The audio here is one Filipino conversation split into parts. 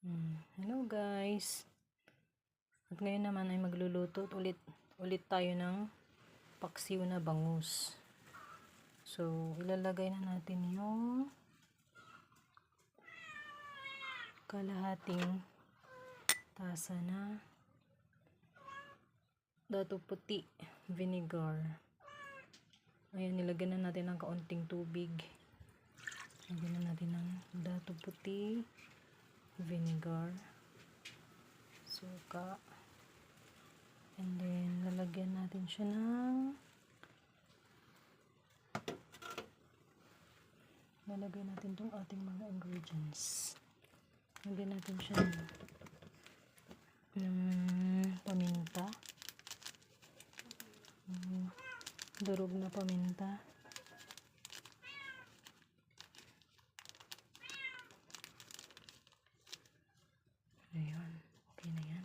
Hello guys. At ngayon naman ay magluluto ulit tayo ng paksiw na bangus. So, ilalagay na natin yung kalahating tasa na dato puti vinegar. Ayan, nilagyan na natin ng kaunting tubig. Lagyan na natin ng dato puti vinegar, suka, and then lalagyan natin siya ng lalagyan natin tong ating mga ingredients. Lagyan natin siya ng paminta, durog na paminta, ayan, okay na yan.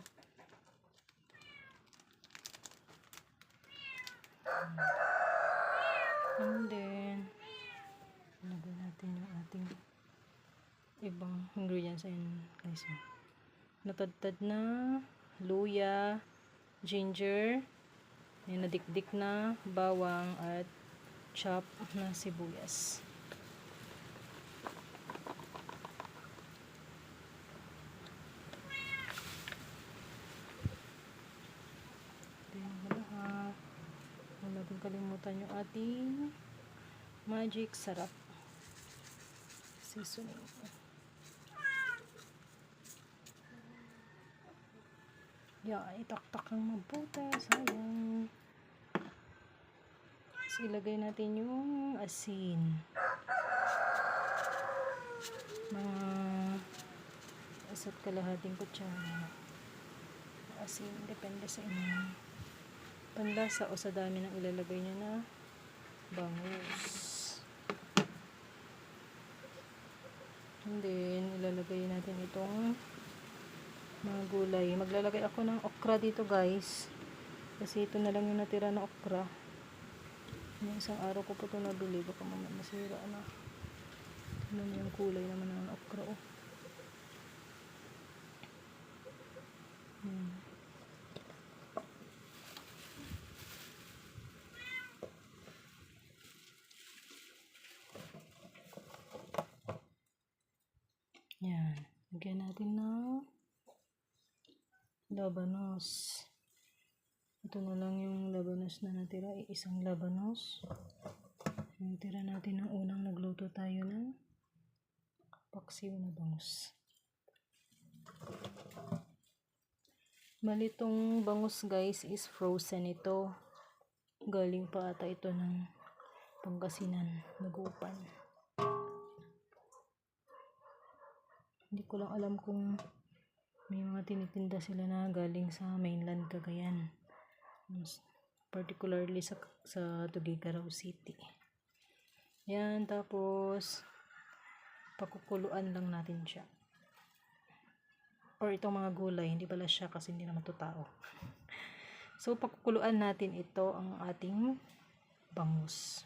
And then lagyan natin yung ating ibang ingredients. Ayan guys, natadtad na luya, ginger, yung nadikdik na bawang at chop na sibuyas. Wala kong kalimutan yung ating magic sarap seasoning. Itaktak ng mabuti. Sayang. So, ilagay natin yung asin. Mga isa't kalahating kutsara. Asin, depende sa inyo. Panlasa o sa dami ng ilalagay nyo na bangus. And then, ilalagay natin itong mga gulay. Maglalagay ako ng okra dito guys. Kasi ito na lang yung natira na okra. Yung isang araw ko po ito nabili. Baka mamaya masira na. Tignan yung kulay naman ng okra. Oh. Yan. Lagyan natin ng labanos. Ito na lang yung labanos na natira. Isang labanos. Natira natin ng unang nagluto tayo ng paksiw na bangus. Malitong bangus guys is frozen ito. Galing pa ata ito ng Pangasinan, Nagupan. Hindi ko lang alam kung may mga tinitinda sila na galing sa mainland Cagayan. Particularly sa Tuguegarao City. Yan, tapos pakukuluan lang natin siya. Or itong mga gulay, hindi pala siya kasi hindi naman ito tao. So, pakukuluan natin ito ang ating bangus.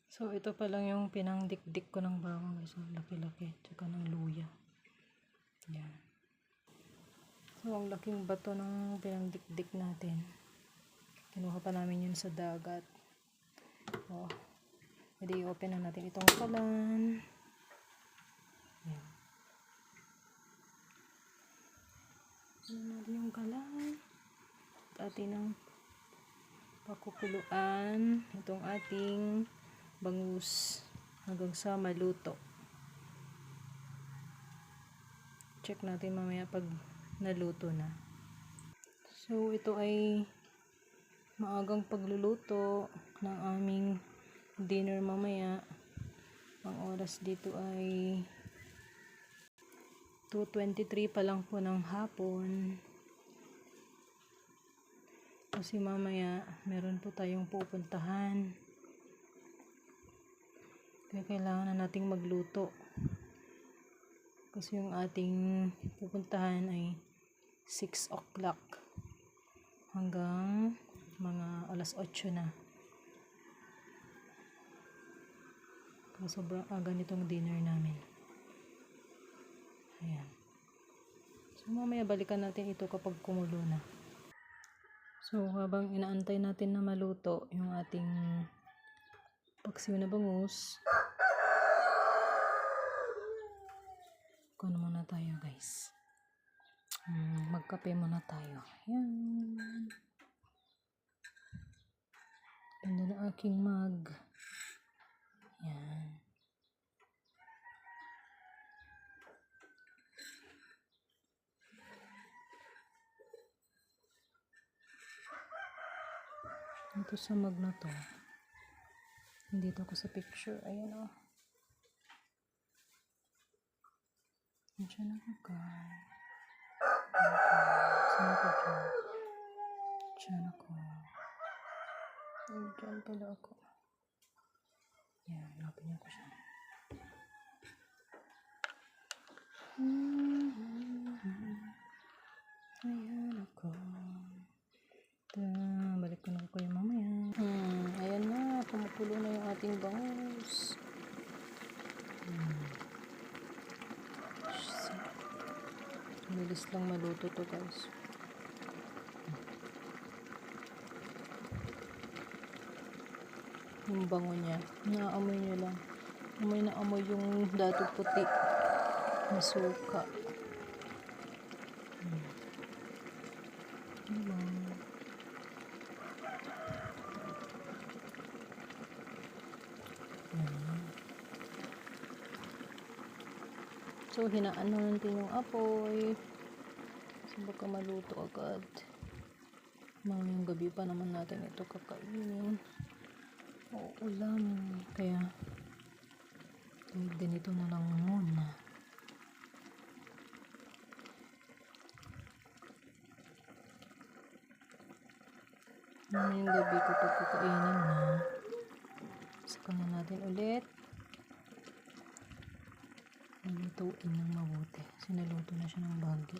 So, ito pa lang yung pinangdikdik ko ng bawang guys. Ang laki-laki. Tsaka ng luya. Yan. So, ang laking bato ng pinangdikdik natin. Kinuha pa namin yun sa dagat. Oh. Pwede i-open na natin itong kalan. Yan. Yan natin yung kalan. At atin ang pakukuluan itong ating bangus hanggang sa maluto. Check natin mamaya pag naluto na. So, ito ay maagang pagluluto ng aming dinner mamaya. Ang oras dito ay 2:23 pa lang po ng hapon. Kasi mamaya meron po tayong pupuntahan. Kaya kailangan na nating magluto. Kasi yung ating pupuntahan ay 6 o'clock hanggang mga alas 8 na. Kaya sobrang aga nitong dinner namin. Ayan. So, mamaya balikan natin ito kapag kumulo na. So, habang inaantay natin na maluto yung ating paksiw na bangus, kuno muna tayo guys. Magkape muna tayo. Ayan. Ganda na aking mug. Ayan. Ito sa mug na to. Dito ako sa picture. Ayan o. Diyan ako guys. Saan ako dyan? Diyan ako. Diyan pala ako. Ayan, hanapin niyo ko siya. Ayan ako. Balik ko na ko kayo mamaya. Ayan na, kumukulo na yung ating bangus. Bilis lang maluto to guys. Yung bango niya, naamoy nyo lang. Amoy na amoy yung dato puti na suka. Diba? So, hinaan na natin yung apoy. So, baka maluto agad. Mamayang gabi pa naman natin ito kakainin. O ulam. Kaya, ganito na lang muna. Mamayang gabi kapag kakainin na, saka na natin ulit lutuin ng mabuti. Sinaluto na siya ng bahagi.